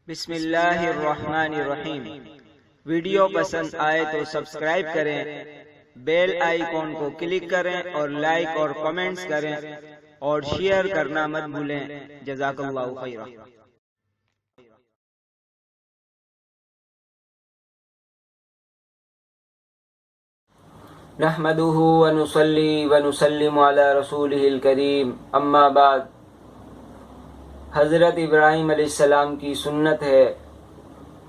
بسم اللہ الرحمن الرحیم۔ ویڈیو پسند آئے تو سبسکرائب کریں، بیل آئیکن کو کلک کریں اور لائک اور کمنٹس کریں اور شیئر کرنا مت بھولیں۔ جزاک اللہ خیرا۔ نحمده ونصلي ونسلم على رسوله الكريم اما بعد۔ حضرت ابراہیم علیہ السلام کی سنت ہے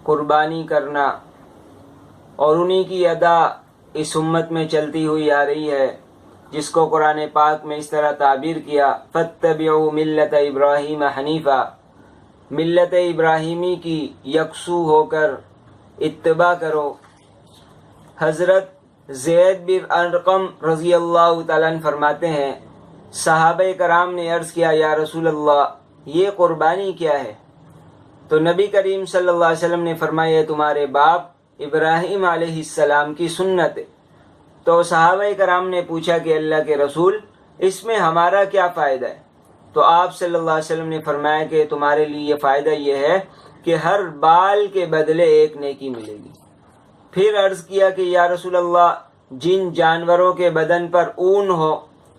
قربانی کرنا، اور انہی کی ادا اس امت میں چلتی ہوئی آ رہی ہے، جس کو قرآن پاک میں اس طرح تعبیر کیا، فاتبعوا ملت ابراہیم حنیفا، ملت ابراہیمی کی یکسو ہو کر اتباع کرو۔ حضرت زید بن ارقم رضی اللہ تعالیٰ عنہ فرماتے ہیں، صحابہ کرام نے عرض کیا، یا رسول اللہ یہ قربانی کیا ہے؟ تو نبی کریم صلی اللہ علیہ وسلم نے فرمایا، تمہارے باپ ابراہیم علیہ السلام کی سنت ہے۔ تو صحابہ کرام نے پوچھا کہ اللہ کے رسول اس میں ہمارا کیا فائدہ ہے؟ تو آپ صلی اللہ علیہ وسلم نے فرمایا کہ تمہارے لیے یہ فائدہ یہ ہے کہ ہر بال کے بدلے ایک نیکی ملے گی۔ پھر عرض کیا کہ یا رسول اللہ جن جانوروں کے بدن پر اون ہو،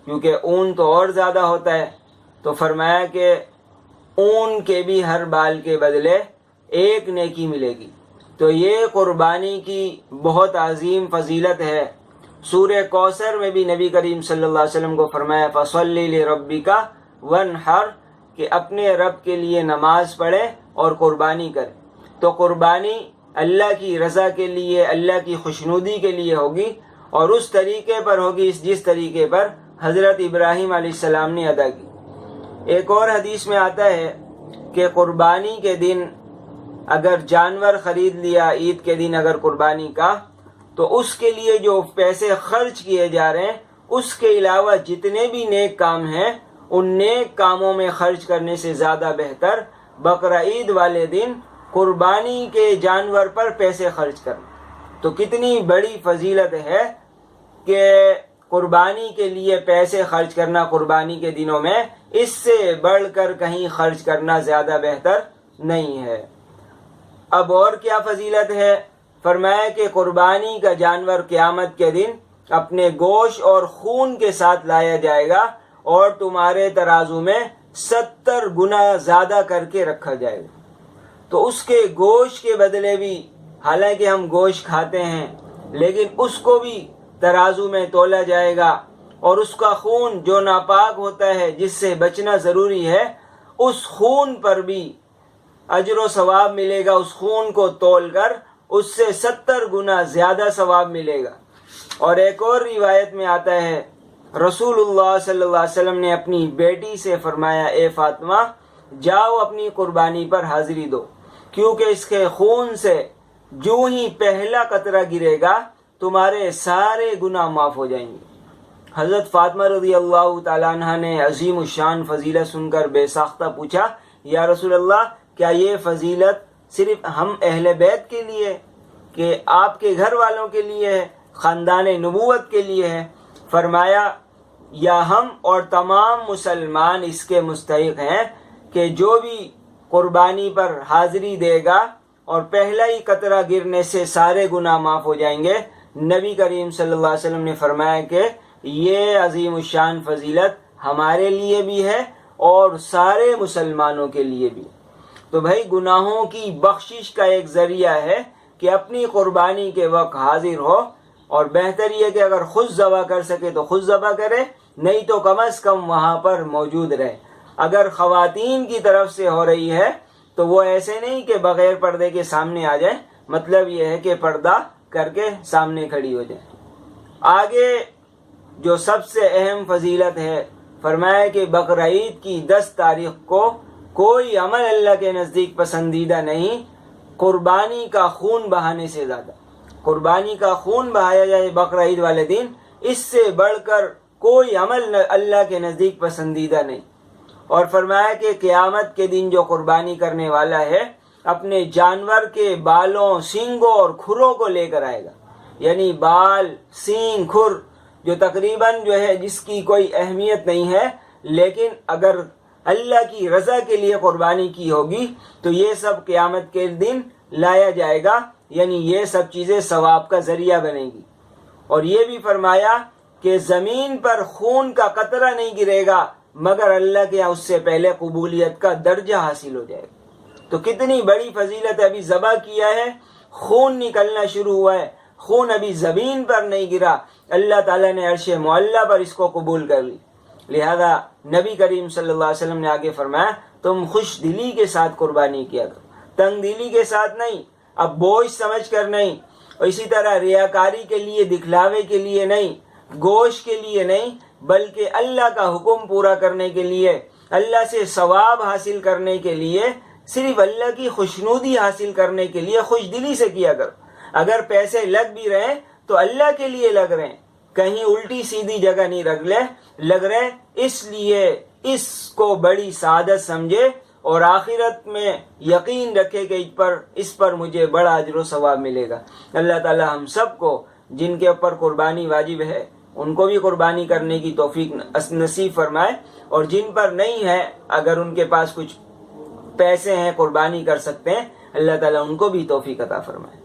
کیونکہ اون تو اور زیادہ ہوتا ہے، تو فرمایا کہ اون کے بھی ہر بال کے بدلے ایک نیکی ملے گی۔ تو یہ قربانی کی بہت عظیم فضیلت ہے۔ سورہ کوثر میں بھی نبی کریم صلی اللہ علیہ وسلم کو فرمایا، فَصَلِّ لِرَبِّكَ وَانْحَرْ، کہ اپنے رب کے لیے نماز پڑھے اور قربانی کرے۔ تو قربانی اللہ کی رضا کے لیے، اللہ کی خوشنودی کے لیے ہوگی، اور اس طریقے پر ہوگی جس طریقے پر حضرت ابراہیم علیہ السلام نے ادا کی۔ ایک اور حدیث میں آتا ہے کہ قربانی کے دن اگر جانور خرید لیا، عید کے دن اگر قربانی کا، تو اس کے لیے جو پیسے خرچ کیے جا رہے ہیں اس کے علاوہ جتنے بھی نیک کام ہیں، ان نیک کاموں میں خرچ کرنے سے زیادہ بہتر بقرہ عید والے دن قربانی کے جانور پر پیسے خرچ کرنا۔ تو کتنی بڑی فضیلت ہے کہ قربانی کے لیے پیسے خرچ کرنا قربانی کے دنوں میں، اس سے بڑھ کر کہیں خرچ کرنا زیادہ بہتر نہیں ہے۔ اب اور کیا فضیلت ہے؟ فرمایا کہ قربانی کا جانور قیامت کے دن اپنے گوشت اور خون کے ساتھ لایا جائے گا، اور تمہارے ترازو میں 70 گنا زیادہ کر کے رکھا جائے گا۔ تو اس کے گوشت کے بدلے بھی، حالانکہ ہم گوشت کھاتے ہیں، لیکن اس کو بھی ترازو میں تولا جائے گا، اور اس کا خون جو ناپاک ہوتا ہے، جس سے بچنا ضروری ہے، اس خون پر بھی اجر و ثواب ملے گا۔ اس خون کو تول کر اس سے 70 گنا زیادہ ثواب ملے گا۔ اور ایک اور روایت میں آتا ہے، رسول اللہ صلی اللہ علیہ وسلم نے اپنی بیٹی سے فرمایا، اے فاطمہ جاؤ اپنی قربانی پر حاضری دو، کیونکہ اس کے خون سے جو ہی پہلا قطرہ گرے گا تمہارے سارے گناہ معاف ہو جائیں گے۔ حضرت فاطمہ رضی اللہ تعالیٰ عنہ نے عظیم الشان فضیلت سن کر بے ساختہ پوچھا، یا رسول اللہ کیا یہ فضیلت صرف ہم اہل بیت کے لیے، کہ آپ کے گھر والوں کے لیے ہے، خاندان نبوت کے لیے ہے؟ فرمایا، یا ہم اور تمام مسلمان اس کے مستحق ہیں کہ جو بھی قربانی پر حاضری دے گا اور پہلا ہی قطرہ گرنے سے سارے گناہ معاف ہو جائیں گے۔ نبی کریم صلی اللہ علیہ وسلم نے فرمایا کہ یہ عظیم الشان فضیلت ہمارے لیے بھی ہے اور سارے مسلمانوں کے لیے بھی۔ تو بھائی گناہوں کی بخشش کا ایک ذریعہ ہے کہ اپنی قربانی کے وقت حاضر ہو، اور بہتر یہ کہ اگر خود ذبح کر سکے تو خود ذبح کرے، نہیں تو کم از کم وہاں پر موجود رہے۔ اگر خواتین کی طرف سے ہو رہی ہے تو وہ ایسے نہیں کہ بغیر پردے کے سامنے آ جائے، مطلب یہ ہے کہ پردہ کر کے سامنے کھڑی ہو جائے۔ آگے جو سب سے اہم فضیلت ہے، فرمایا کہ بقرہ عید کی 10 تاریخ کو کوئی عمل اللہ کے نزدیک پسندیدہ نہیں قربانی کا خون بہانے سے زیادہ۔ قربانی کا خون بہایا جائے بقرہ عید والے دن، اس سے بڑھ کر کوئی عمل اللہ کے نزدیک پسندیدہ نہیں۔ اور فرمایا کہ قیامت کے دن جو قربانی کرنے والا ہے اپنے جانور کے بالوں، سینگوں اور کھروں کو لے کر آئے گا، یعنی بال، سینگ، کھر جو تقریباً جو ہے جس کی کوئی اہمیت نہیں ہے، لیکن اگر اللہ کی رضا کے لیے قربانی کی ہوگی تو یہ سب قیامت کے دن لایا جائے گا، یعنی یہ سب چیزیں ثواب کا ذریعہ بنے گی۔ اور یہ بھی فرمایا کہ زمین پر خون کا قطرہ نہیں گرے گا مگر اللہ کے یہاں اس سے پہلے قبولیت کا درجہ حاصل ہو جائے گا۔ تو کتنی بڑی فضیلت ہے، ابھی ذبح کیا ہے، خون نکلنا شروع ہوا ہے، خون ابھی زمین پر نہیں گرا، اللہ تعالیٰ نے عرش معلیٰ پر اس کو قبول کر لی۔ لہذا نبی کریم صلی اللہ علیہ وسلم نے آگے فرمایا تم خوش دلی کے ساتھ قربانی کیا کرو، تنگ دلی کے ساتھ نہیں، اب بوجھ سمجھ کر نہیں، اور اسی طرح ریاکاری کے لیے، دکھلاوے کے لیے نہیں، گوشت کے لیے نہیں، بلکہ اللہ کا حکم پورا کرنے کے لیے، اللہ سے ثواب حاصل کرنے کے لیے، صرف اللہ کی خوشنودی حاصل کرنے کے لیے خوش دلی سے کیا کرو۔ اگر پیسے لگ بھی رہے تو اللہ کے لیے لگ رہے ہیں، کہیں الٹی سیدھی جگہ نہیں لگ رہے، اس لیے اس کو بڑی سعادت سمجھے اور آخرت میں یقین رکھے کہ اس پر مجھے بڑا اجر و ثواب ملے گا۔ اللہ تعالی ہم سب کو جن کے اوپر قربانی واجب ہے ان کو بھی قربانی کرنے کی توفیق نصیب فرمائے، اور جن پر نہیں ہے اگر ان کے پاس کچھ پیسے ہیں قربانی کر سکتے ہیں، اللہ تعالیٰ ان کو بھی توفیق عطا فرمائے۔